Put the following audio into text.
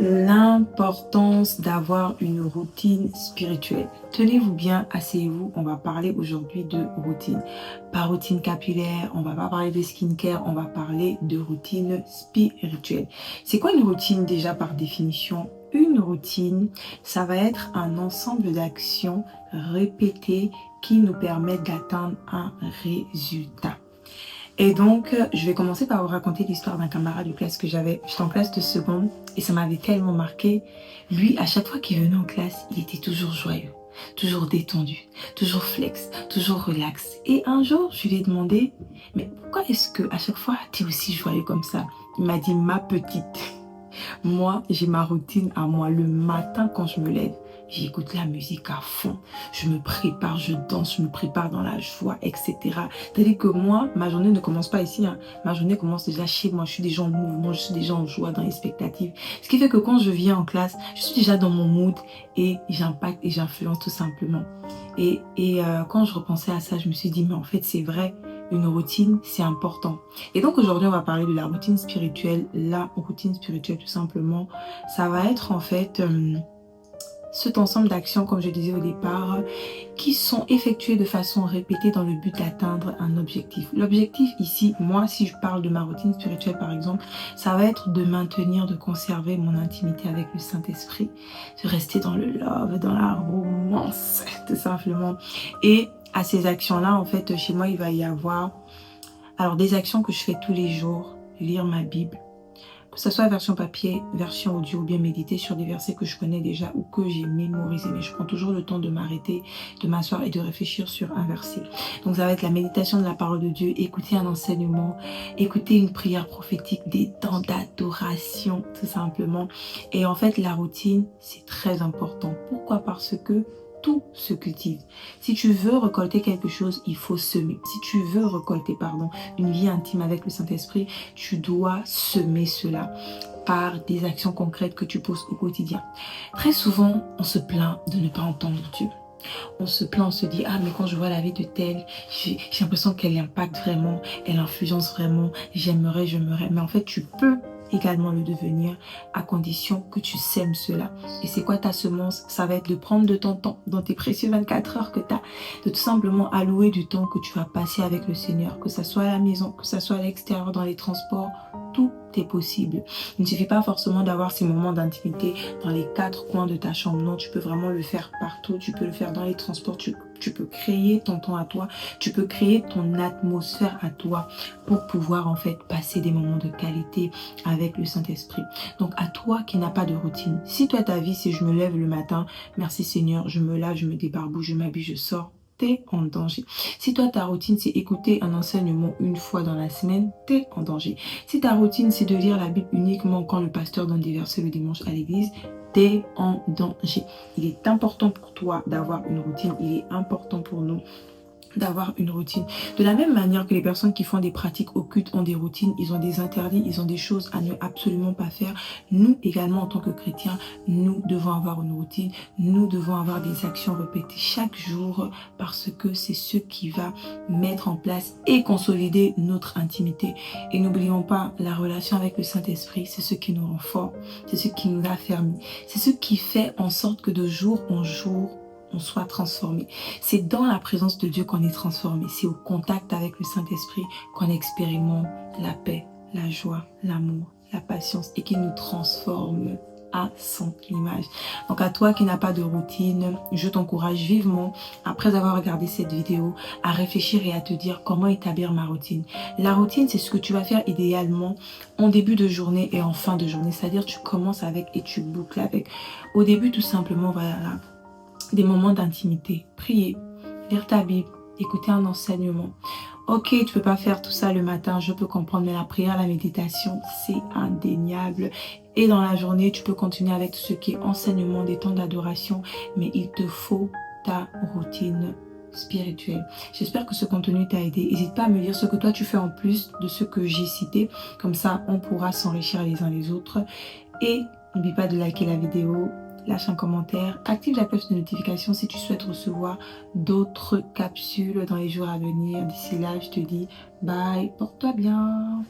L'importance d'avoir une routine spirituelle. Tenez-vous bien, asseyez-vous, on va parler aujourd'hui de routine. Pas routine capillaire, on va pas parler de skincare, on va parler de routine spirituelle. C'est quoi une routine déjà par définition? Une routine, ça va être un ensemble d'actions répétées qui nous permettent d'atteindre un résultat. Et donc, je vais commencer par vous raconter l'histoire d'un camarade de classe que j'avais. J'étais en classe de seconde et ça m'avait tellement marqué. Lui, à chaque fois qu'il venait en classe, il était toujours joyeux, toujours détendu, toujours flex, toujours relax. Et un jour, je lui ai demandé, mais pourquoi est-ce que à chaque fois, tu es aussi joyeux comme ça? Il m'a dit, ma petite, moi, j'ai ma routine à moi. Le matin, quand je me lève, j'écoute la musique à fond. Je me prépare, je danse, je me prépare dans la joie, etc. C'est-à-dire que moi, ma journée ne commence pas ici. Ma journée commence déjà chez moi. Je suis déjà en mouvement, je suis déjà en joie, dans l'expectative. Ce qui fait que quand je viens en classe, je suis déjà dans mon mood et j'impacte et j'influence tout simplement. Quand je repensais à ça, je me suis dit, mais en fait, c'est vrai. Une routine, c'est important. Et donc aujourd'hui, on va parler de la routine spirituelle. La routine spirituelle, tout simplement, ça va être en fait cet ensemble d'actions, comme je disais au départ, qui sont effectuées de façon répétée dans le but d'atteindre un objectif. L'objectif ici, moi, si je parle de ma routine spirituelle par exemple, ça va être de maintenir, de conserver mon intimité avec le Saint-Esprit, de rester dans le love, dans la romance, tout simplement. Et à ces actions-là, en fait, chez moi, il va y avoir alors des actions que je fais tous les jours, lire ma Bible, que ce soit version papier, version audio ou bien méditer sur des versets que je connais déjà ou que j'ai mémorisés. Mais je prends toujours le temps de m'arrêter, de m'asseoir et de réfléchir sur un verset. Donc ça va être la méditation de la parole de Dieu, écouter un enseignement, écouter une prière prophétique, des temps d'adoration tout simplement. Et en fait la routine c'est très important. Pourquoi? Parce que tout se cultive. Si tu veux récolter quelque chose, il faut semer. Si tu veux récolter, une vie intime avec le Saint-Esprit, tu dois semer cela par des actions concrètes que tu poses au quotidien. Très souvent, on se plaint de ne pas entendre Dieu. On se plaint, on se dit, ah mais quand je vois la vie de telle, j'ai l'impression qu'elle impacte vraiment, elle influence vraiment, j'aimerais. Mais en fait, tu peux également le devenir à condition que tu sèmes cela. Et c'est quoi ta semence? Ça va être de prendre de ton temps, dans tes précieux 24 heures que tu as, de tout simplement allouer du temps que tu vas passer avec le Seigneur, que ça soit à la maison, que ça soit à l'extérieur, dans les transports, tout est possible. Il ne suffit pas forcément d'avoir ces moments d'intimité dans les 4 coins de ta chambre. Non, tu peux vraiment le faire partout. Tu peux le faire dans les transports. Tu peux créer ton temps à toi. Tu peux créer ton atmosphère à toi pour pouvoir en fait passer des moments de qualité avec le Saint-Esprit. Donc à toi qui n'as pas de routine. Si toi ta vie c'est je me lève le matin, merci Seigneur, je me lave, je me débarbouille, je m'habille, je sors, t'es en danger. Si toi ta routine c'est écouter un enseignement une fois dans la semaine, t'es en danger. Si ta routine c'est de lire la Bible uniquement quand le pasteur donne des versets le dimanche à l'église, t'es en danger. Il est important pour toi d'avoir une routine, il est important pour nous d'avoir une routine. De la même manière que les personnes qui font des pratiques occultes ont des routines, ils ont des interdits, ils ont des choses à ne absolument pas faire. Nous également en tant que chrétiens, nous devons avoir une routine, nous devons avoir des actions répétées chaque jour parce que c'est ce qui va mettre en place et consolider notre intimité. Et n'oublions pas, la relation avec le Saint-Esprit, c'est ce qui nous rend forts, c'est ce qui nous affermit, c'est ce qui fait en sorte que de jour en jour, on soit transformé. C'est dans la présence de Dieu qu'on est transformé. C'est au contact avec le Saint-Esprit qu'on expérimente la paix, la joie, l'amour, la patience et qui nous transforme à son image. Donc à toi qui n'as pas de routine, je t'encourage vivement, après avoir regardé cette vidéo, à réfléchir et à te dire comment établir ma routine. La routine, c'est ce que tu vas faire idéalement en début de journée et en fin de journée. C'est-à-dire tu commences avec et tu boucles avec. Au début, tout simplement, voilà, des moments d'intimité, prier, lire ta Bible, écouter un enseignement. Ok, tu peux pas faire tout ça le matin, je peux comprendre, mais la prière, la méditation, c'est indéniable. Et dans la journée, tu peux continuer avec tout ce qui est enseignement, des temps d'adoration, mais il te faut ta routine spirituelle. J'espère que ce contenu t'a aidé. N'hésite pas à me dire ce que toi tu fais en plus de ce que j'ai cité. Comme ça, on pourra s'enrichir les uns les autres. Et n'oublie pas de liker la vidéo, lâche un commentaire, active la cloche de notification si tu souhaites recevoir d'autres capsules dans les jours à venir. D'ici là, je te dis bye, porte-toi bien.